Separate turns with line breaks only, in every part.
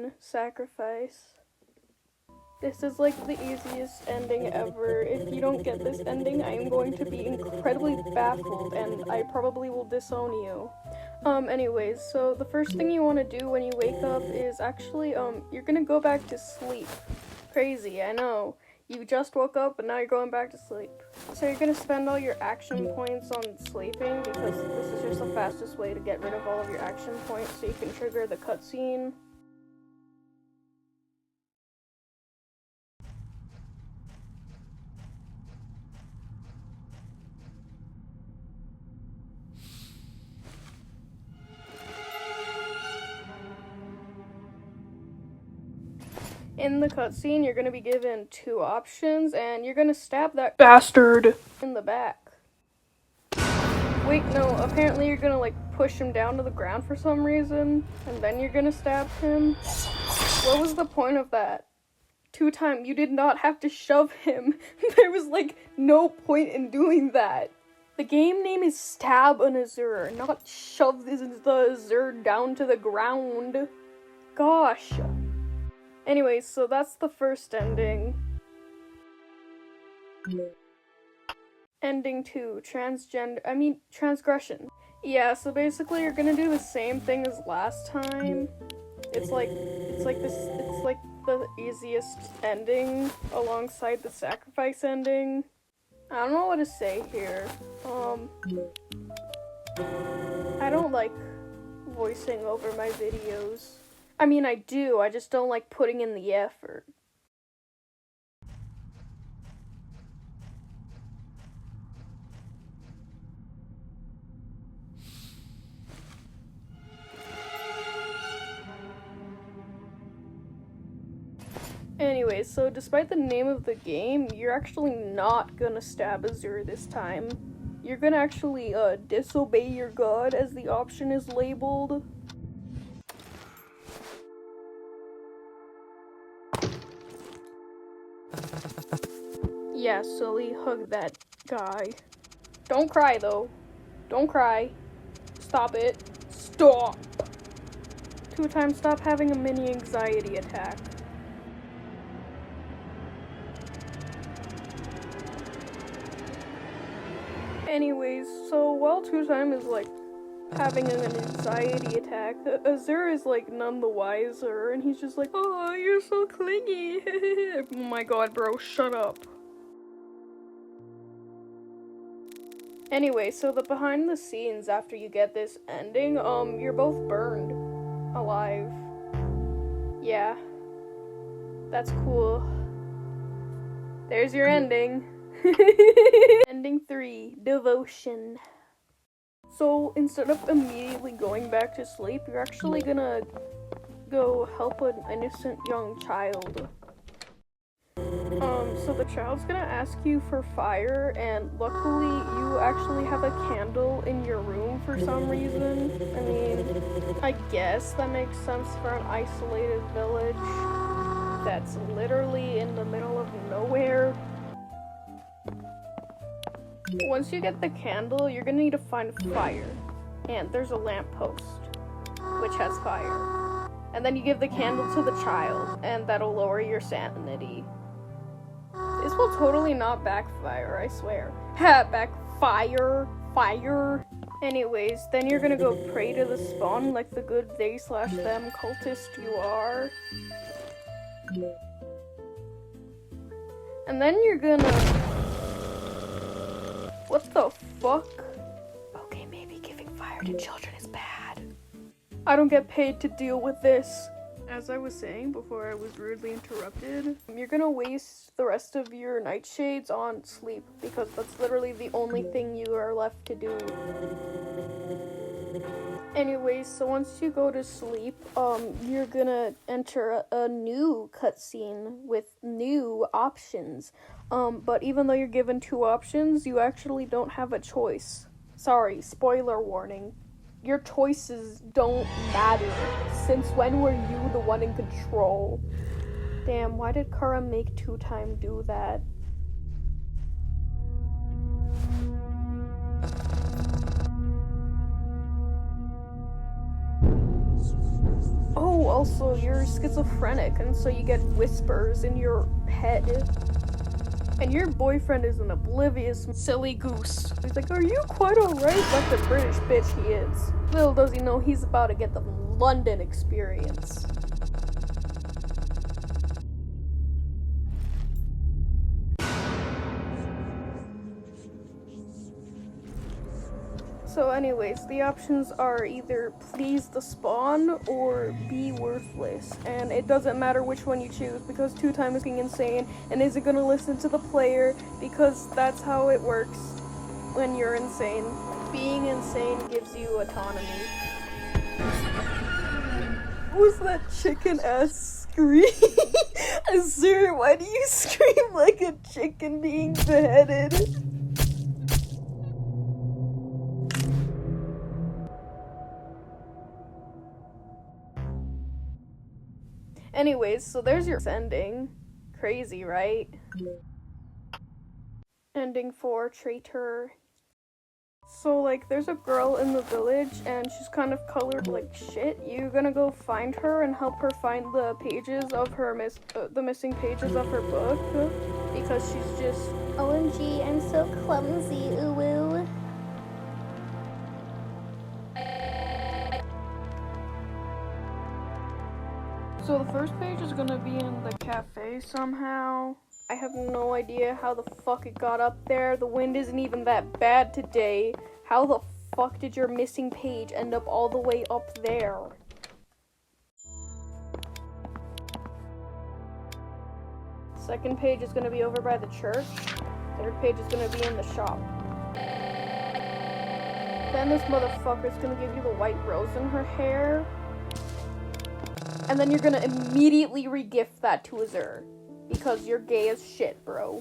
1, sacrifice. This is like the easiest ending ever. If you don't get this ending, I am going to be incredibly baffled and I probably will disown you. Anyways, so the first thing you want to do when you wake up is actually, you're gonna go back to sleep. Crazy, I know. You just woke up and now you're going back to sleep. So you're gonna spend all your action points on sleeping because this is just the fastest way to get rid of all of your action points so you can trigger the cutscene. In the cutscene, you're gonna be given 2 options, and you're gonna stab that bastard in the back. Wait, no, apparently you're gonna, like, push him down to the ground for some reason, and then you're gonna stab him. What was the point of that? Two Time, you did not have to shove him. There was, like, no point in doing that. The game name is Stab an Azure, not shove the Azure down to the ground. Gosh. Anyways, so that's the first ending. Ending 2, transgression. Yeah, so basically you're gonna do the same thing as last time. It's like the easiest ending alongside the sacrifice ending. I don't know what to say here. I don't like voicing over my videos. I mean, I do, I just don't like putting in the effort. Anyways, so despite the name of the game, you're actually not gonna stab Azure this time. You're gonna actually, disobey your god, as the option is labeled. Yeah, silly, hug that guy. Don't cry, though. Don't cry. Stop it. Stop! 2 Time, stop having a mini anxiety attack. Anyways, so while 2 Time is, like, having an anxiety attack, Azure is, like, none the wiser, and he's just like, oh, you're so clingy. Oh my god, bro, shut up. Anyway, so the behind the scenes after you get this ending, you're both burned alive. Yeah. That's cool. There's your ending. Ending 3, devotion. So instead of immediately going back to sleep, you're actually gonna go help an innocent young child. So the child's gonna ask you for fire, and luckily you actually have a candle in your room for some reason. I mean, I guess that makes sense for an isolated village that's literally in the middle of nowhere. Once you get the candle, you're gonna need to find fire. And there's a lamppost, which has fire. And then you give the candle to the child, and that'll lower your sanity. This will totally not backfire, I swear. Ha! Backfire! Fire! Anyways, then you're gonna go pray to the spawn like the good they/them cultist you are. And then you're gonna... What the fuck? Okay, maybe giving fire to children is bad. I don't get paid to deal with this. As I was saying before I was rudely interrupted, you're gonna waste the rest of your nightshades on sleep because that's literally the only thing you are left to do. Anyways, so once you go to sleep, you're gonna enter a new cutscene with new options. But even though you're given 2 options, you actually don't have a choice. Sorry, spoiler warning. Your choices don't matter. Since when were you the one in control? Damn, why did Kara make 2 Time do that? Oh, Oh, also, you're schizophrenic, and so you get whispers in your head. And your boyfriend is an oblivious silly goose. He's like, are you quite alright? Like the British bitch he is. Little does he know he's about to get the London experience. So anyways, the options are either please the spawn or be worthless. And it doesn't matter which one you choose because Two Time is being insane and isn't gonna listen to the player because that's how it works when you're insane. Being insane gives you autonomy. What was that chicken ass scream? Azure, why do you scream like a chicken being beheaded? Anyways, so there's your ending. Crazy, right? Ending 4, Traitor. So, like, there's a girl in the village, and she's kind of colored like shit. You're gonna go find her and help her find the pages of her the missing pages of her book, because she's just
OMG, I'm so clumsy, ooh.
So the first page is gonna be in the cafe somehow. I have no idea how the fuck it got up there. The wind isn't even that bad today. How the fuck did your missing page end up all the way up there? Second page is gonna be over by the church. Third page is gonna be in the shop. Then this motherfucker's gonna give you the white rose in her hair. And then you're gonna immediately re-gift that to Azure. Because you're gay as shit, bro.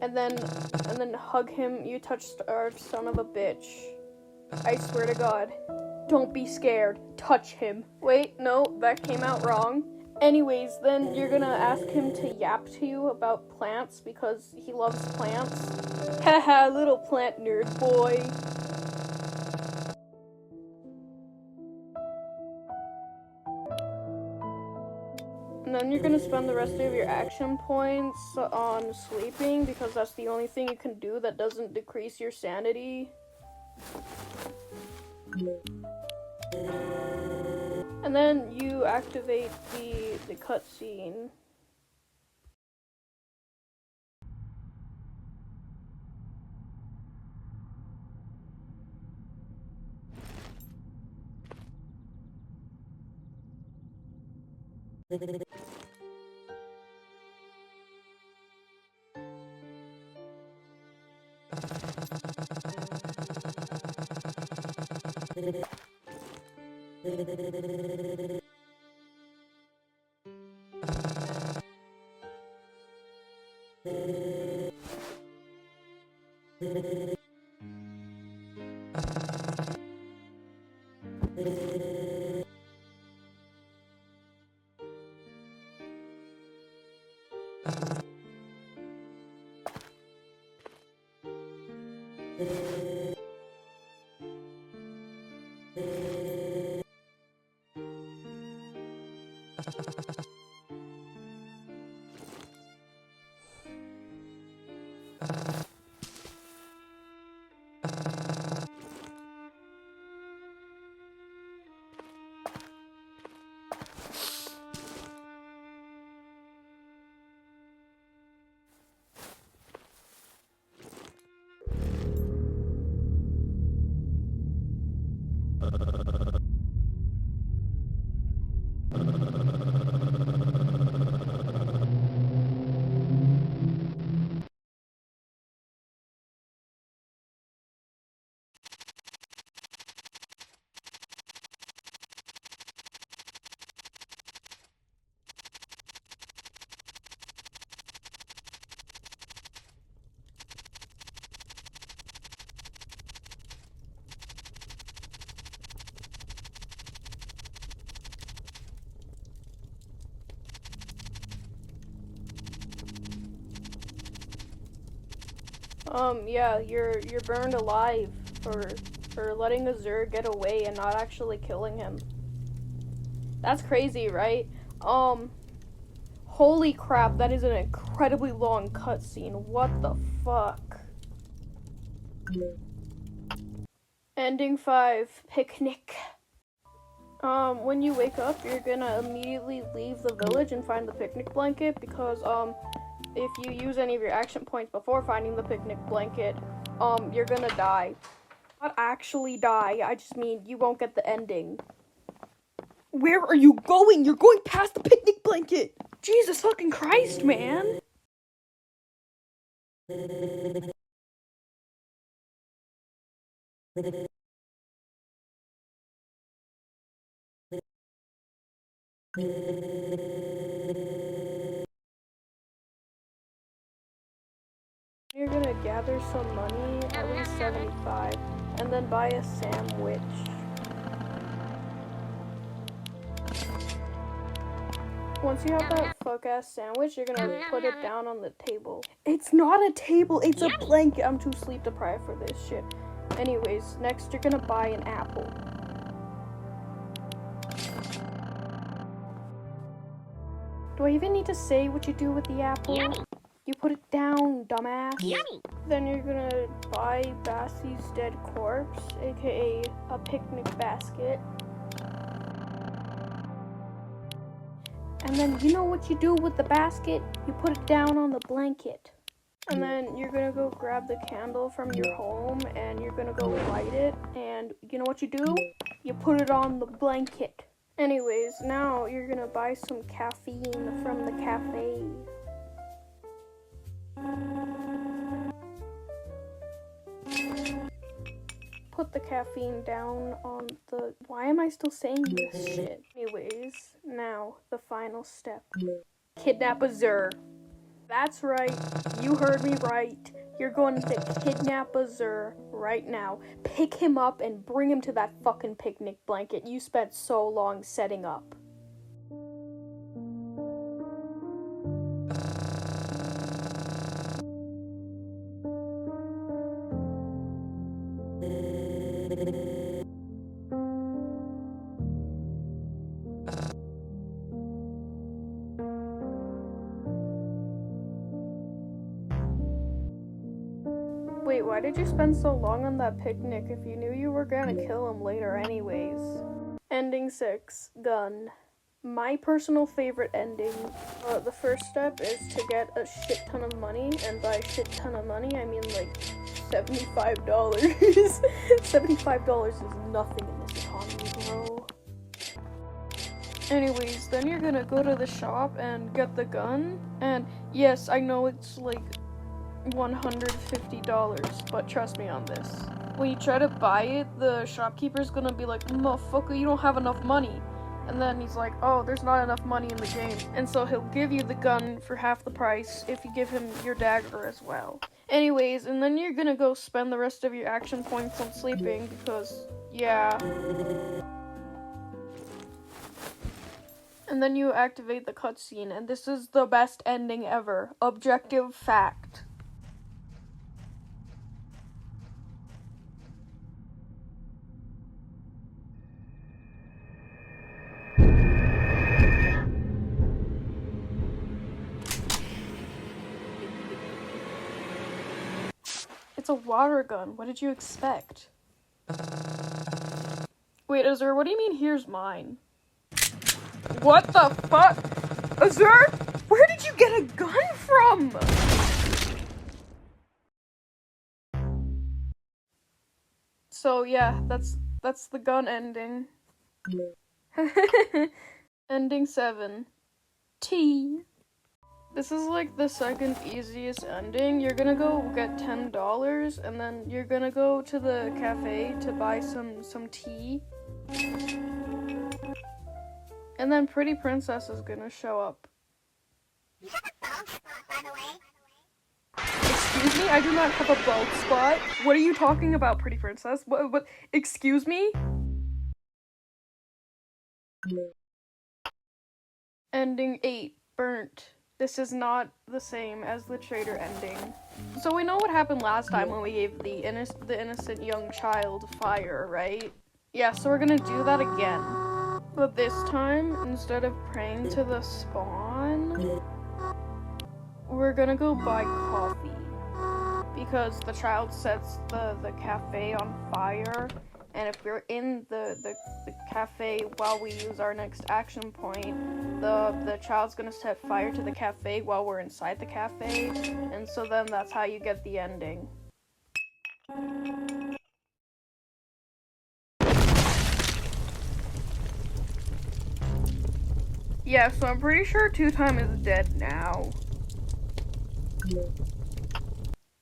And then hug him, you touch-starved son of a bitch. I swear to God. Don't be scared. Touch him. Wait, no, that came out wrong. Anyways, then you're gonna ask him to yap to you about plants because he loves plants. Haha, little plant nerd boy. And then you're gonna spend the rest of your action points on sleeping because that's the only thing you can do that doesn't decrease your sanity. And then you activate the cutscene. Yeah, you're burned alive for for letting Azure get away and not actually killing him. That's crazy, right? Holy crap, that is an incredibly long cutscene. What the fuck? Ending 5, picnic. When you wake up, you're gonna immediately leave the village and find the picnic blanket because, if you use any of your action points before finding the picnic blanket, you're gonna die. Not actually die, I just mean you won't get the ending. Where are you going? You're going past the picnic blanket! Jesus fucking Christ, man! You're gonna gather some money, at least 75, and then buy a sandwich. Once you have that fuck-ass sandwich, you're gonna put it down on the table. It's not a table, it's a blanket. I'm too sleep deprived for this shit. Anyways, next you're gonna buy an apple. Do I even need to say what you do with the apple? You put it down, dumbass. Then you're gonna buy Bassie's dead corpse, aka a picnic basket. And then you know what you do with the basket? You put it down on the blanket. And then you're gonna go grab the candle from your home and you're gonna go light it. And you know what you do? You put it on the blanket. Anyways, now you're gonna buy some caffeine from the cafe. Put the caffeine down on the... Why am I still saying this shit? Anyways, now the final step. Kidnap Azure. That's right, you heard me right. You're going to kidnap Azure right now. Pick him up and bring him to that fucking picnic blanket you spent so long setting up. Wait, why did you spend so long on that picnic if you knew you were gonna kill him later anyways? Ending 6, gun. My personal favorite ending. The first step is to get a shit ton of money, and by a shit ton of money, I mean like $75. $75 is nothing in this economy, bro. Anyways, then you're gonna go to the shop and get the gun, and yes, I know it's like $150, but trust me on this. When you try to buy it, the shopkeeper's gonna be like, motherfucker, you don't have enough money. And then he's like, oh, there's not enough money in the game. And so he'll give you the gun for half the price if you give him your dagger as well. Anyways, and then you're gonna go spend the rest of your action points on sleeping because, yeah. And then you activate the cutscene, and this is the best ending ever. Objective fact. It's a water gun. What did you expect? Wait, Azure, what do you mean, here's mine? What the fuck? Azure? Where did you get a gun from? So yeah, that's the gun ending. Ending 7. Tea. This is like the second easiest ending. You're gonna go get $10 and then you're gonna go to the cafe to buy some tea. And then Pretty Princess is gonna show up.
You have a bald spot, by the way.
Excuse me? I do not have a bald spot. What are you talking about, Pretty Princess? What? Excuse me? Ending 8. Burnt. This is not the same as the Traitor ending. So we know what happened last time when we gave the innocent young child fire, right? Yeah, so we're gonna do that again. But this time, instead of praying to the spawn, we're gonna go buy coffee. Because the child sets the cafe on fire, and if we're in the cafe while we use our next action point, the child's gonna set fire to the cafe while we're inside the cafe, and so then that's how you get the ending. Yeah, so I'm pretty sure Two Time is dead now.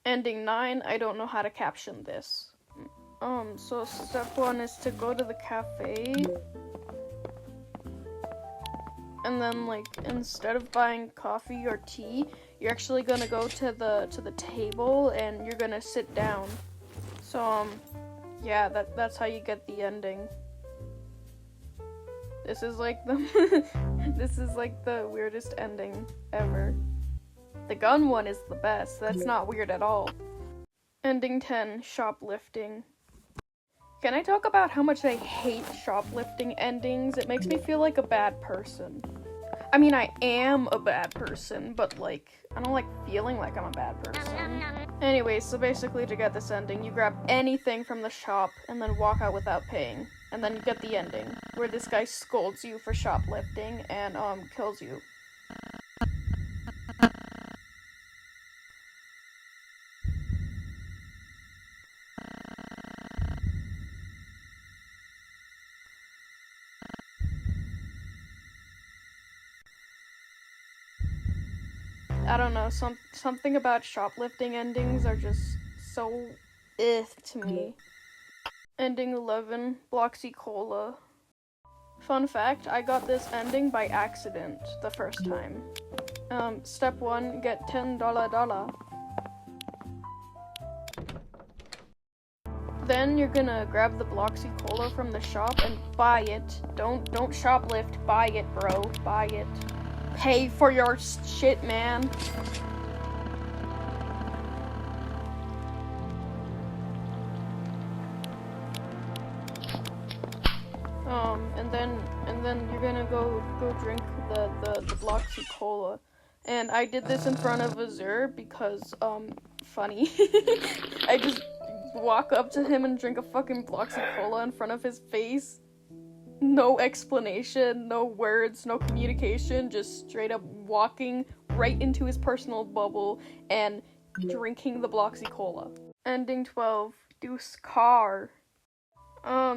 Ending 9, I don't know how to caption this. So step 1 is to go to the cafe. And then, like, instead of buying coffee or tea, you're actually gonna go to the table and you're gonna sit down. So, yeah, that's how you get the ending. This is like the weirdest ending ever. The gun one is the best. That's not weird at all. Ending 10, shoplifting. Can I talk about how much I hate shoplifting endings? It makes me feel like a bad person. I mean, I am a bad person, but like, I don't like feeling like I'm a bad person. Anyway, so basically to get this ending, you grab anything from the shop and then walk out without paying. And then you get the ending, where this guy scolds you for shoplifting and kills you. I don't know, something about shoplifting endings are just so to me. Ending 11, Bloxy Cola. Fun fact, I got this ending by accident the first time. Step 1, get $10. Then you're gonna grab the Bloxy Cola from the shop and buy it. Don't shoplift, buy it, bro, buy it. Pay for your shit, man. And then you're gonna go drink the Bloxy Cola. And I did this in front of Azure because, funny. I just walk up to him and drink a fucking Bloxy Cola in front of his face. No explanation, no words, no communication, just straight up walking right into his personal bubble and drinking the Bloxy Cola. Ending 12, Dusekkar.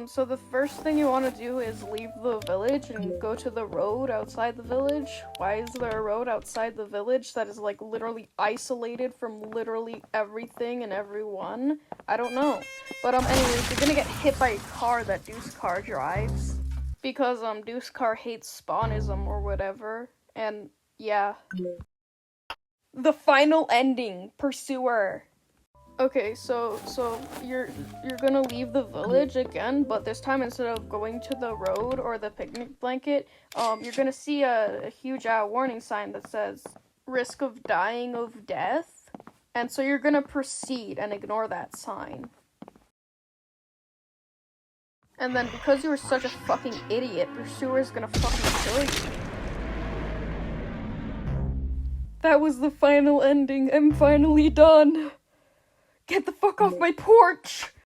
So the first thing you want to do is leave the village and go to the road outside the village. Why is there a road outside the village that is, like, literally isolated from literally everything and everyone? I don't know. But, anyways, you're gonna get hit by a car that Dusecar drives. Because, Dusecar hates Spawnism or whatever. And, yeah. The final ending, Pursuer. Okay, so you're gonna leave the village again, but this time instead of going to the road or the picnic blanket, you're gonna see a huge warning sign that says risk of dying of death, and so you're gonna proceed and ignore that sign. And then because you were such a fucking idiot, Pursuer's gonna fucking kill you. That was the final ending. I'm finally done. Get the fuck off my porch!